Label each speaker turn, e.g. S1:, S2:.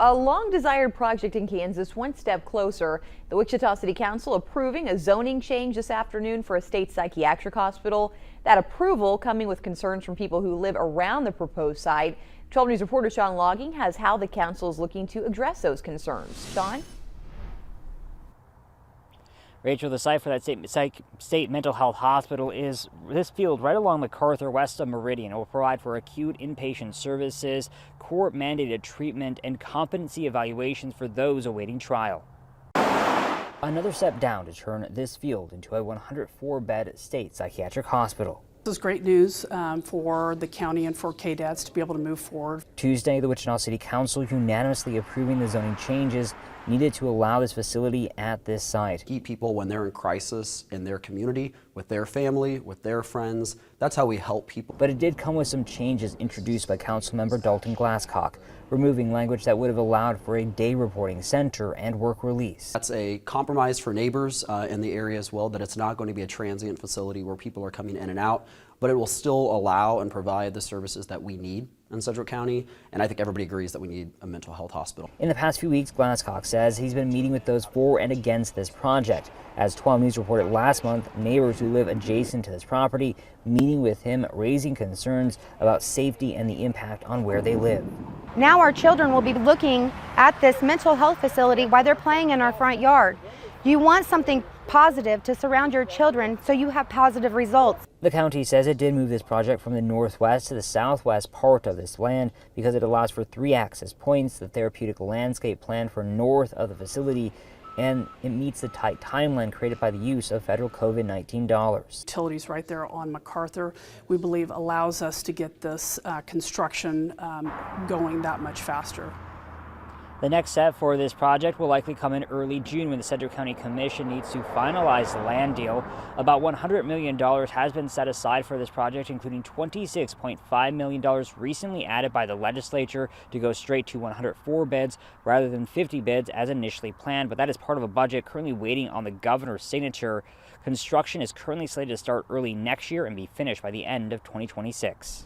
S1: A long-desired project in Kansas, one step closer. The Wichita City Council approving a zoning change this afternoon for a state psychiatric hospital. That approval coming with concerns from people who live around the proposed site. 12 News reporter Sean Logging has how the council is looking to address those concerns. Sean?
S2: Rachel, the site for that state mental health hospital is this field right along MacArthur west of Meridian. It will provide for acute inpatient services, court-mandated treatment, and competency evaluations for those awaiting trial. Another step down to turn this field into a 104-bed state psychiatric hospital.
S3: This is great news for the county and for KDADS to be able to move forward.
S2: Tuesday, the Wichita City Council unanimously approving the zoning changes needed to allow this facility at this site.
S4: Keep people when they're in crisis in their community, with their family, with their friends. That's how we help people.
S2: But it did come with some changes introduced by Councilmember Dalton Glasscock, removing language that would have allowed for a day reporting center and work release.
S4: That's a compromise for neighbors in the area as well, that it's not going to be a transient facility where people are coming in and out, but it will still allow and provide the services that we need in Sedgwick County, and I think everybody agrees that we need a mental health hospital.
S2: In the past few weeks, Glasscock says he's been meeting with those for and against this project. As 12 News reported last month, neighbors who live adjacent to this property meeting with him, raising concerns about safety and the impact on where they live.
S5: Now our children will be looking at this mental health facility while they're playing in our front yard. You want something positive to surround your children so you have positive results.
S2: The county says it did move this project from the northwest to the southwest part of this land because it allows for 3 access points, the therapeutic landscape plan for north of the facility, and it meets the tight timeline created by the use of federal COVID-19 dollars.
S3: Utilities right there on MacArthur, we believe, allows us to get this construction going that much faster.
S2: The next step for this project will likely come in early June when the Sedgwick County Commission needs to finalize the land deal. About $100 million has been set aside for this project, including $26.5 million recently added by the legislature to go straight to 104 beds rather than 50 beds as initially planned. But that is part of a budget currently waiting on the governor's signature. Construction is currently slated to start early next year and be finished by the end of 2026.